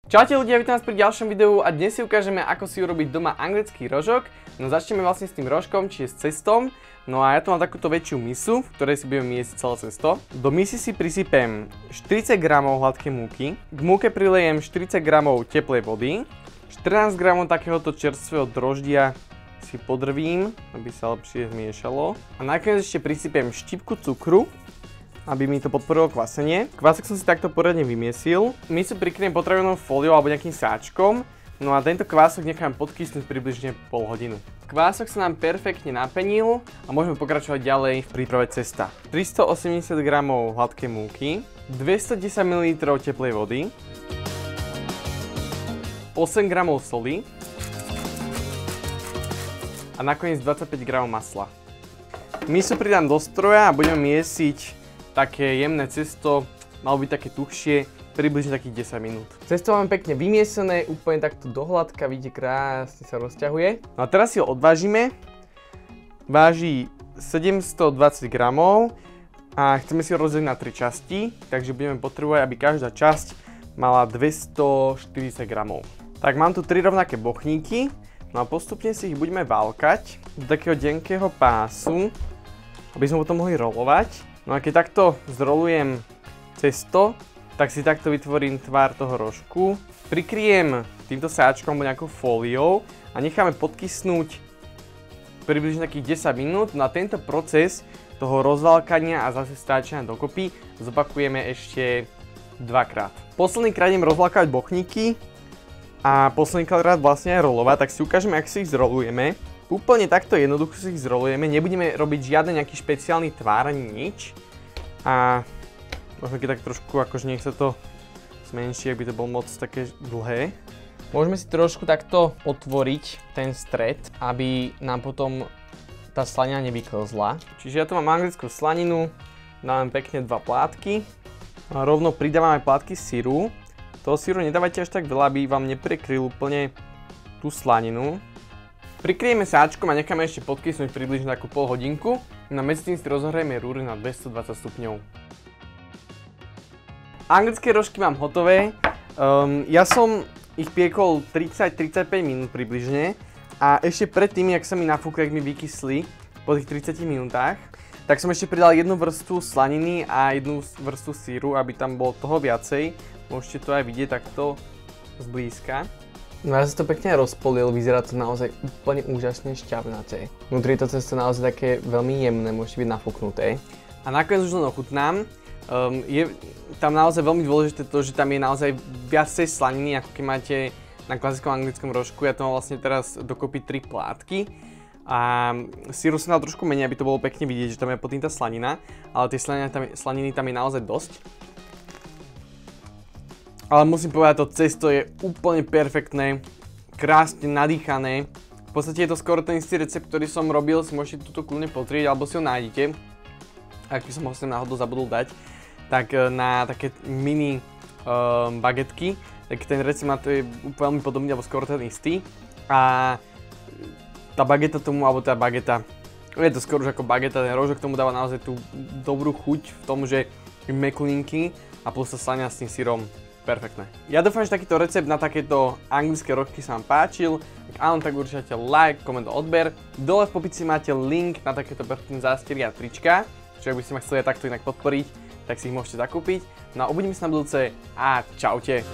Čaute ľudia, vítam vás pri ďalšom videu a dnes si ukážeme, ako si urobiť doma anglický rožok. No začneme vlastne s tým rožkom, čiže s cestom. No a ja tu mám takúto väčšiu misu, v ktorej si budeme jesť celé cesto. Do misy si prisypem 40 g hladkej múky, k múke prilejem 40 g teplej vody, 14 g takéhoto čerstvého droždia si podrvím, aby sa lepšie zmiešalo. A nakoniec ešte prisypem štipku cukru, aby mi to podporilo kvasenie. Kvások som si takto poriadne vymiesil. Misu prikryjem potravinovou fóliou alebo nejakým sáčkom. No a tento kvások nechám podkysnúť približne pol hodinu. Kvások sa nám perfektne napenil a môžeme pokračovať ďalej v príprave cesta. 380 g hladkej múky, 210 ml teplej vody, 8 g soli a nakoniec 25 g masla. Misu pridám do stroja a budeme miesiť také jemné cesto, malo byť také tuhšie, približne takých 10 minút. Cesto máme pekne vymiesené, úplne takto do hladka, vidíte, krásne sa rozťahuje. No a teraz si ho odvážime. Váži 720 g a chceme si ho rozdeliť na 3 časti, takže budeme potrebovať, aby každá časť mala 240 g. Tak mám tu 3 rovnaké bochníky, no a postupne si ich budeme válkať do takého tenkého pásu, aby sme potom mohli rolovať. No a keď takto zrolujem cesto, tak si takto vytvorím tvár toho rožku. Prikryjem týmto sáčkom alebo nejakou fóliou a necháme podkysnúť približne takých 10 minút. No a tento proces toho rozválkania a zase stáčania dokopy zopakujeme ešte dvakrát. Posledný krát idem rozválkať bochníky a posledný krát vlastne aj rolovať, tak si ukážeme, ako si ich zrolujeme. Úplne takto jednoducho si ich zrolujeme, nebudeme robiť žiadny nejaký špeciálny tvár ani nič. A môžeme keď tak trošku, akože nech sa to zmenší, ak by to bolo moc také dlhé. Môžeme si trošku takto otvoriť ten stred, aby nám potom tá slanina nevyklzla. Čiže ja tu mám anglickú slaninu, dávam pekne 2 plátky. A rovno pridávam aj plátky syru. Toho syru nedávajte až tak veľa, aby vám neprekryl úplne tú slaninu. Prikryjeme sáčkom a necháme ešte podkysnúť približne takú pol hodinku. Na medzi tým si rozohrejeme rúry na 220 stupňov. Anglické rožky mám hotové. Ja som ich piekol 30-35 minút približne. A ešte predtým, jak sa mi nafúkli, jak mi vykysli po tých 30 minútach, tak som ešte pridal jednu vrstvu slaniny a jednu vrstvu síru, aby tam bolo toho viacej. Môžete to aj vidieť takto zblízka. No ja sa to pekne rozpolil, vyzerá to naozaj úplne úžasne šťavnaté. Vnútri je to cesto naozaj také veľmi jemné, môžete byť nafúknuté. A nakoniec už len ochutnám. Je tam naozaj veľmi dôležité to, že tam je naozaj viacej slaniny, ako keď máte na klasickom anglickom rožku. Ja to mám vlastne teraz dokopy 3 plátky. A síru som dal trošku menej, aby to bolo pekne vidieť, že tam je pod tým tá slanina. Ale tej slaniny tam je naozaj dosť. Ale musím povedať, to cesto je úplne perfektné, krásne nadýchané. V podstate je to skoro ten istý recept, ktorý som robil, si môžete tuto kľudne pozrieť, alebo si ho nájdete. Ak by som ho sem náhodou zabudol dať, tak na také mini bagetky, tak ten recept na to je veľmi podobný, alebo skoro ten istý. A tá bageta tomu, alebo tá bageta, je to skoro už ako bageta, ten rožok tomu dáva naozaj tú dobrú chuť v tom, že je mekulinky a plus tá slanina s tým syrom. Perfektné. Ja dúfam, že takýto recept na takéto anglické rožky sa vám páčil. Ak áno, tak určite like, koment a odber. Dole v popise máte link na takéto perfektné zástery a trička. Čiže ak by ste ma chceli takto inak podporiť, tak si ich môžete zakúpiť. No a uvidíme sa na budúce a čaute.